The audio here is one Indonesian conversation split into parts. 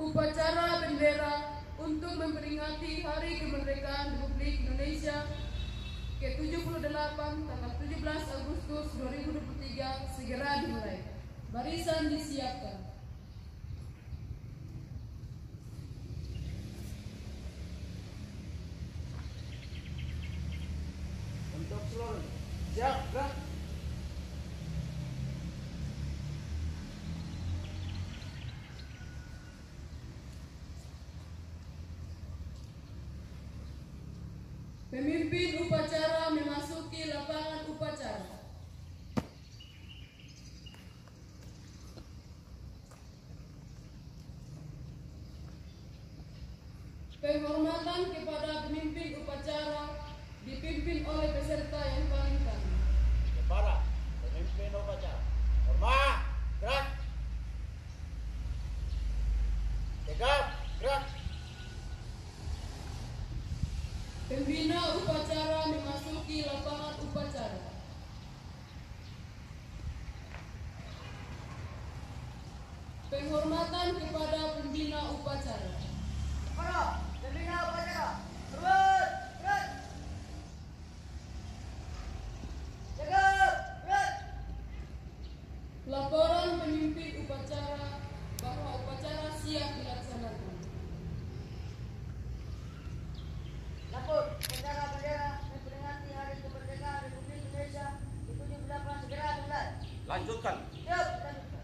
Upacara bendera untuk memperingati Hari Kemerdekaan Republik Indonesia ke-78 tanggal 17 Agustus 2023 segera dimulai. Barisan disiapkan. Untuk seluruh siap gerak. Pemimpin upacara memasuki lapangan upacara. Penghormatan kepada pemimpin upacara dipimpin oleh peserta yang paling kami. Kepada pemimpin upacara, hormat, gerak. Tegap, gerak. Pembina upacara memasuki lapangan upacara. Penghormatan kepada pembina upacara. Kepada pembina upacara, hormat, gerak. Tegap, gerak. Laporan pemimpin upacara bahwa upacara siap dilaksanakan. Lapor, upacara bendera memperingati Hari Kemerdekaan Republik Indonesia ke-78 segera dimulai. Lanjutkan. Siap, lanjutkan.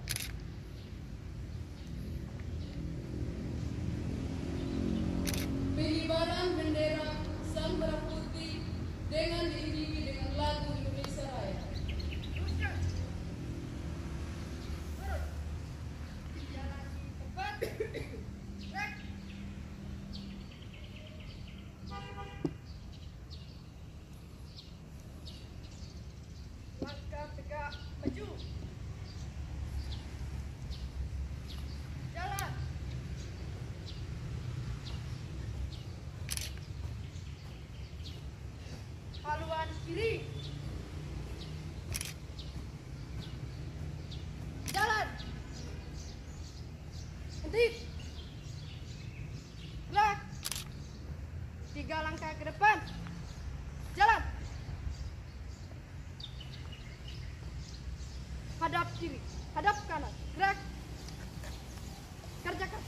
Pengibaran bendera sang merah putih dengan diiringi dengan lagu Indonesia Raya. Langkah tegak maju. Jalan. Haluan kiri. Jalan. Henti. Gerak. 3 langkah ke depan. Jalan. Hadap kiri, hadap kanan, gerak. Kerjakan.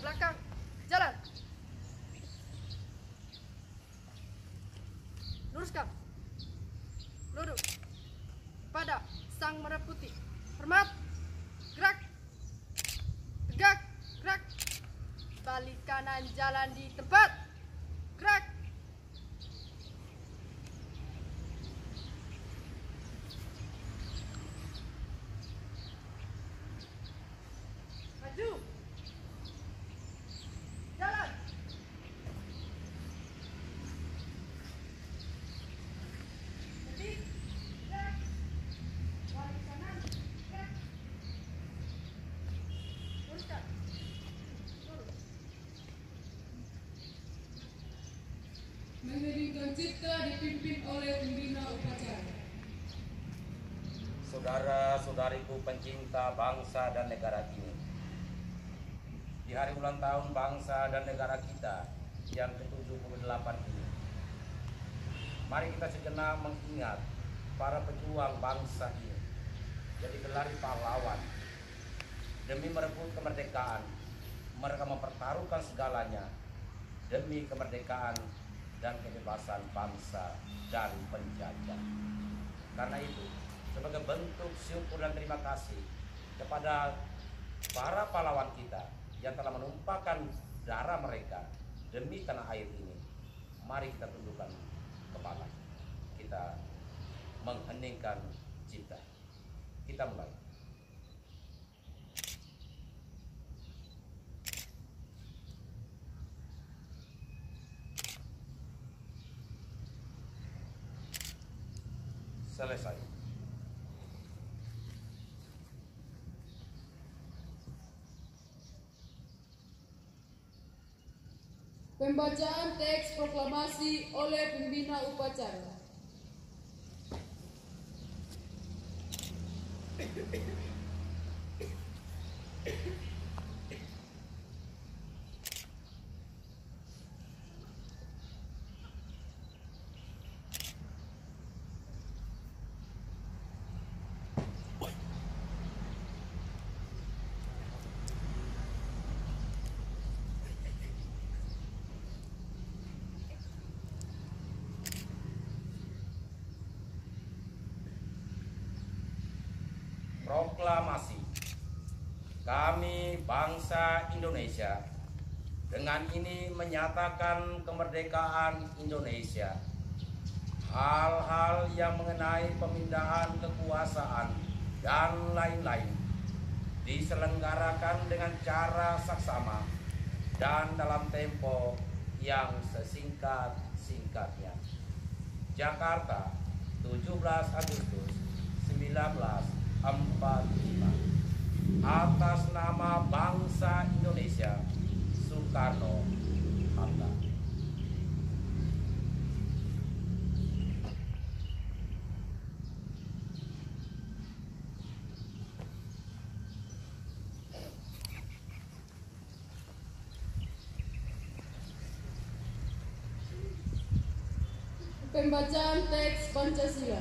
belakang, jalan. Luruskan. Lurus. Pada sang merah putih. Hormat. Gerak. Tegak. Gerak. Balik kanan, jalan di tempat. Gerak. Maju. Jalan. Ketik. Gerak. Balik kanan. Gerak. Luruskan. Lurus. Mengiringkan cipta dipimpin oleh pembina upacara. Saudara-saudariku pencinta bangsa dan negara ini, di hari ulang tahun bangsa dan negara kita yang ke-78 ini, mari kita sejenak mengingat para pejuang bangsa ini yang digelari pahlawan demi merebut kemerdekaan. Mereka mempertaruhkan segalanya demi kemerdekaan dan kebebasan bangsa dari penjajah. Karena itu, sebagai bentuk syukur dan terima kasih kepada para pahlawan kita yang telah menumpahkan darah mereka demi tanah air ini, mari kita tundukkan kepala, kita mengheningkan cipta. Kita mulai. Selesai. Pembacaan teks proklamasi oleh pembina upacara. Proklamasi. Kami bangsa Indonesia dengan ini menyatakan kemerdekaan Indonesia. Hal-hal yang mengenai pemindahan kekuasaan dan lain-lain diselenggarakan dengan cara saksama dan dalam tempo yang sesingkat-singkatnya. Jakarta, 17 Agustus 1945. Atas nama bangsa Indonesia, Soekarno-Hatta. Pembacaan teks Pancasila.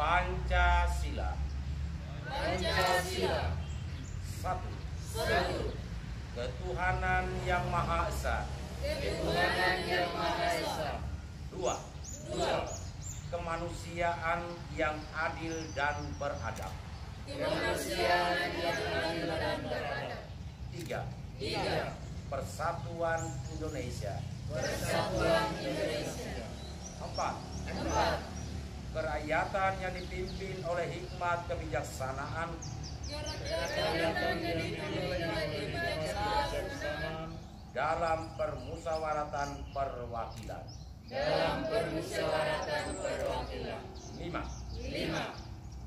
Pancasila. Pancasila. Satu. Satu. Ketuhanan yang Maha Esa. Ketuhanan yang Maha Esa. Dua. Dua. Kemanusiaan yang adil dan beradab. Kemanusiaan yang adil dan beradab. Tiga. Tiga. Persatuan Indonesia. Persatuan Indonesia. Empat. Empat. Kerakyatan yang dipimpin oleh hikmat kebijaksanaan Kerakyatan yang dipimpin oleh kebijaksanaan dalam permusyawaratan perwakilan. dalam permusyawaratan perwakilan. Lima. Lima.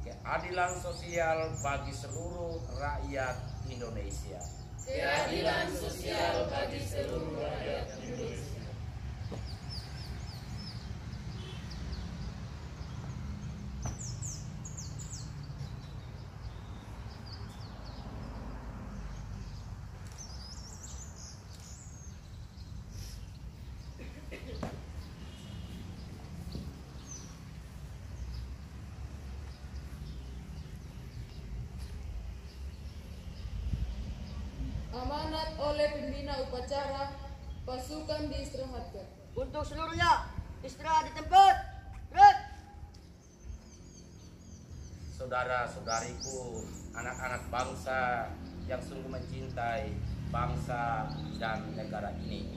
Keadilan sosial bagi seluruh rakyat Indonesia. Keadilan sosial bagi seluruh rakyat Indonesia. dicatat oleh pembina upacara. Pasukan diistirahatkan. Untuk seluruhnya, istirahat di tempat. Gerak. Saudara-saudariku, anak-anak bangsa yang sungguh mencintai bangsa dan negara ini.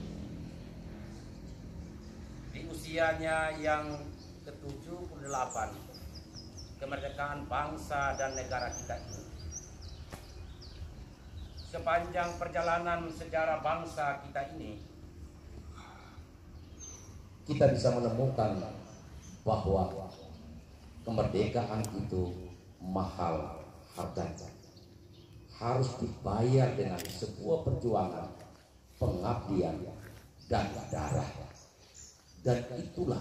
Di usianya yang ke-78, kemerdekaan bangsa dan negara kita ini. Sepanjang perjalanan sejarah bangsa kita ini, kita bisa menemukan bahwa kemerdekaan itu mahal harganya, harus dibayar dengan sebuah perjuangan, pengabdian, dan darah. Dan itulah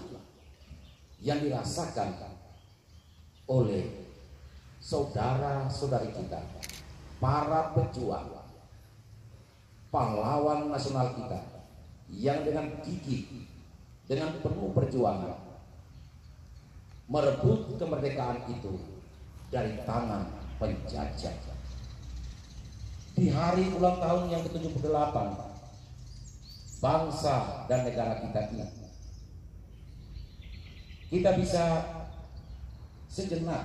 yang dirasakan oleh saudara-saudari kita, para pejuang, pahlawan nasional kita, yang dengan gigih, dengan penuh perjuangan merebut kemerdekaan itu dari tangan penjajah. Di hari ulang tahun yang ke-78 bangsa dan negara kita ini, kita bisa sejenak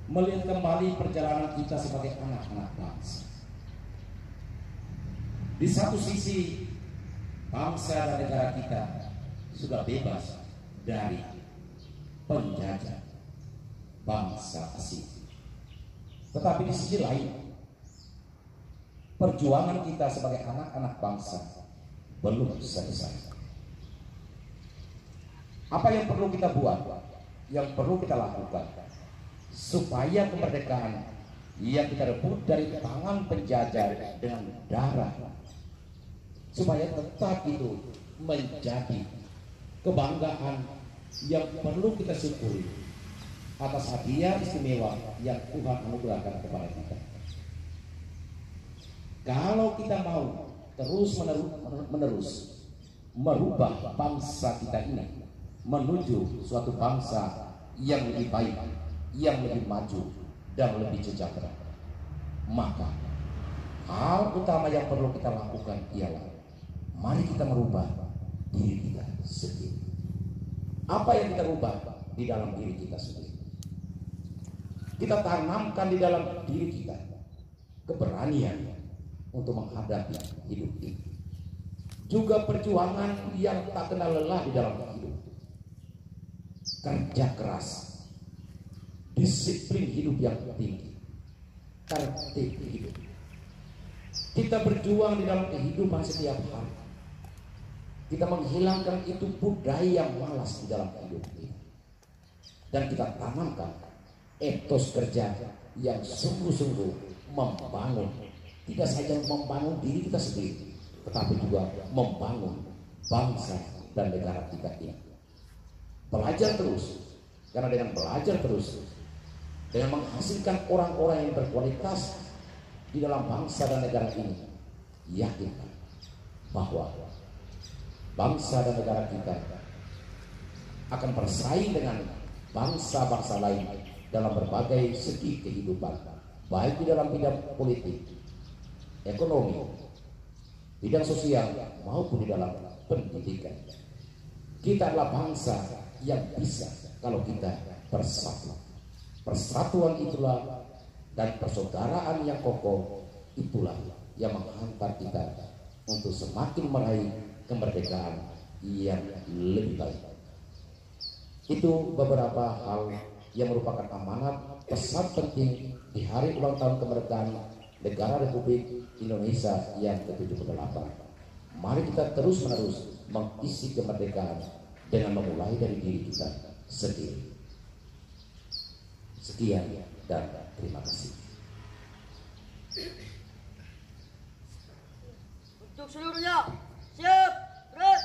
melihat kembali perjalanan kita sebagai anak-anak bangsa. Di satu sisi, bangsa dan negara kita sudah bebas dari penjajah bangsa asing. Tetapi di sisi lain, perjuangan kita sebagai anak-anak bangsa belum selesai. Apa yang perlu kita buat, yang perlu kita lakukan supaya kemerdekaan yang kita rebut dari tangan penjajah dengan darah, supaya tetap itu menjadi kebanggaan yang perlu kita syukuri atas hadiah istimewa yang Tuhan anugerahkan kepada kita. Kalau kita mau terus menerus merubah bangsa kita ini menuju suatu bangsa yang lebih baik, yang lebih maju dan lebih sejahtera, maka hal utama yang perlu kita lakukan ialah mari kita merubah diri kita sendiri. Apa yang kita rubah di dalam diri kita sendiri? Kita tanamkan di dalam diri kita keberanian untuk menghadapi hidup ini. Juga perjuangan yang tak kenal lelah di dalam hidup. Kerja keras, disiplin hidup yang tinggi, tertib hidup. Kita berjuang di dalam kehidupan setiap hari. Kita menghilangkan itu budaya yang malas di dalam hidup kita. Dan kita tanamkan etos kerja yang sungguh-sungguh membangun, tidak saja membangun diri kita sendiri, tetapi juga membangun bangsa dan negara kita ini. Belajar terus, karena dengan belajar terus, dengan menghasilkan orang-orang yang berkualitas di dalam bangsa dan negara ini, yakinkan bahwa bangsa dan negara kita akan bersaing dengan bangsa-bangsa lain dalam berbagai segi kehidupan, baik di dalam bidang politik, ekonomi, bidang sosial maupun di dalam pendidikan. Kita adalah bangsa yang bisa kalau kita bersatu. Persatuan itulah dan persaudaraan yang kokoh itulah yang menghantar kita untuk semakin meraih kemerdekaan yang lebih baik. Itu beberapa hal yang merupakan amanat pesan penting di hari ulang tahun kemerdekaan negara Republik Indonesia yang ke-78. Mari kita terus-menerus mengisi kemerdekaan dengan memulai dari diri kita sendiri. Sekian dan terima kasih. Untuk seluruhnya, siap, gerak.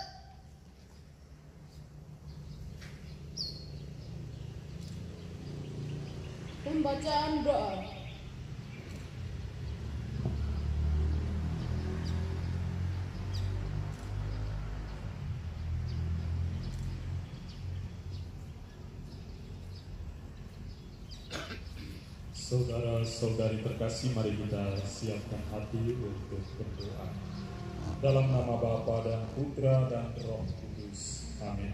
Pembacaan doa. Saudara-saudari terkasih, mari kita siapkan hati untuk berdoa. Dalam nama Bapa dan Putra dan Roh Kudus. Amin.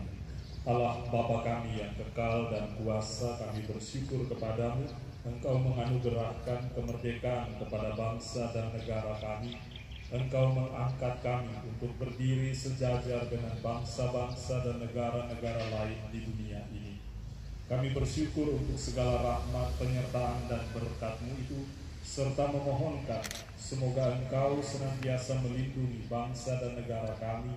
Allah Bapa kami yang kekal dan kuasa, kami bersyukur kepadamu. Engkau menganugerahkan kemerdekaan kepada bangsa dan negara kami. Engkau mengangkat kami untuk berdiri sejajar dengan bangsa-bangsa dan negara-negara lain di dunia ini. Kami bersyukur untuk segala rahmat, penyertaan, dan berkat-Mu itu, serta memohonkan semoga Engkau senantiasa melindungi bangsa dan negara kami,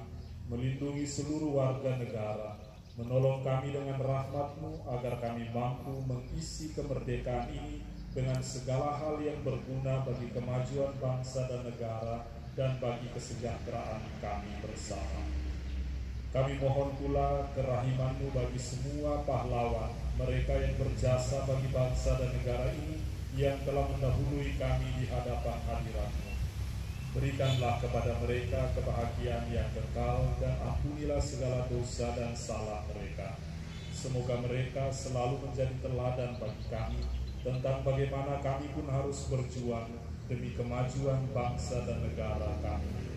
melindungi seluruh warga negara, menolong kami dengan rahmat-Mu agar kami mampu mengisi kemerdekaan ini dengan segala hal yang berguna bagi kemajuan bangsa dan negara dan bagi kesejahteraan kami bersama. Kami mohon pula kerahiman-Mu bagi semua pahlawan, mereka yang berjasa bagi bangsa dan negara ini, yang telah mendahului kami di hadapan hadirat-Mu. Berikanlah kepada mereka kebahagiaan yang kekal dan ampunilah segala dosa dan salah mereka. Semoga mereka selalu menjadi teladan bagi kami tentang bagaimana kami pun harus berjuang demi kemajuan bangsa dan negara kami.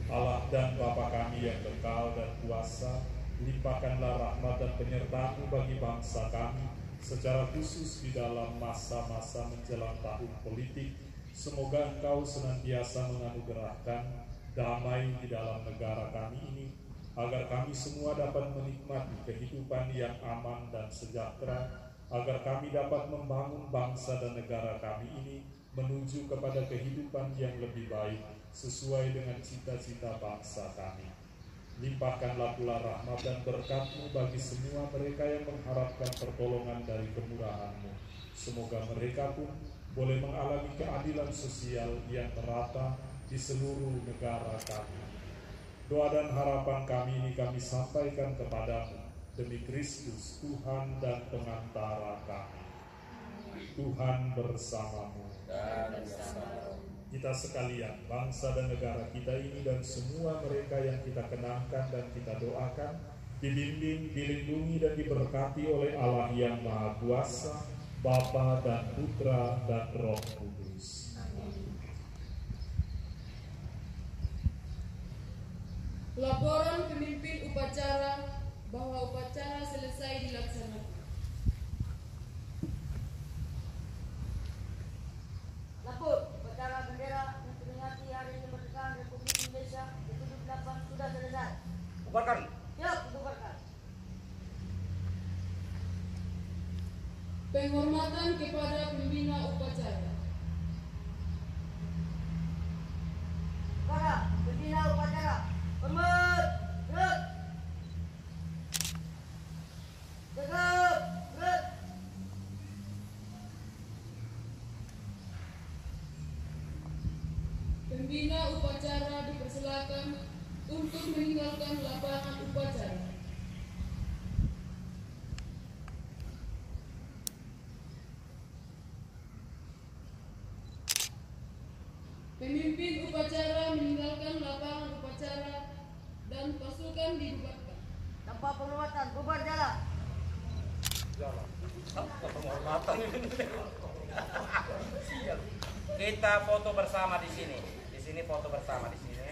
Allah dan Bapa kami yang kekal dan kuasa, limpahkanlah rahmat dan penyertaan-Mu bagi bangsa kami, secara khusus di dalam masa-masa menjelang tahun politik. Semoga Engkau senantiasa menganugerahkan damai di dalam negara kami ini, agar kami semua dapat menikmati kehidupan yang aman dan sejahtera, agar kami dapat membangun bangsa dan negara kami ini menuju kepada kehidupan yang lebih baik sesuai dengan cita-cita bangsa kami. Limpahkanlah pula rahmat dan berkat-Mu bagi semua mereka yang mengharapkan pertolongan dari kemurahan-Mu. Semoga mereka pun boleh mengalami keadilan sosial yang merata di seluruh negara kami. Doa dan harapan kami ini kami sampaikan kepadamu demi Kristus, Tuhan dan pengantara kami. Tuhan bersamamu Dan bersama kita sekalian, bangsa dan negara kita ini dan semua mereka yang kita kenangkan dan kita doakan, dibimbing, dilindungi dan diberkati oleh Allah yang Maha Kuasa, Bapa dan Putra dan Roh Kudus. Laporan pemimpin upacara bahwa upacara selesai dilaksanakan. Lapor, upacara bendera memperingati Hari Kemerdekaan Republik Indonesia ke-78 sudah selesai. Bubarkan. Siap, dibubarkan. Penghormatan kepada pembina upacara. Para pembina upacara, hormat, gerak. Tegap, gerak. Pembina upacara dipersilakan untuk meninggalkan lapangan upacara. Pemimpin upacara meninggalkan lapangan upacara dan pasukan dibubarkan. Tanpa penghormatan, bubar jalan. Penghormatan ini. Kita foto bersama di sini. Di sini foto bersama di sini.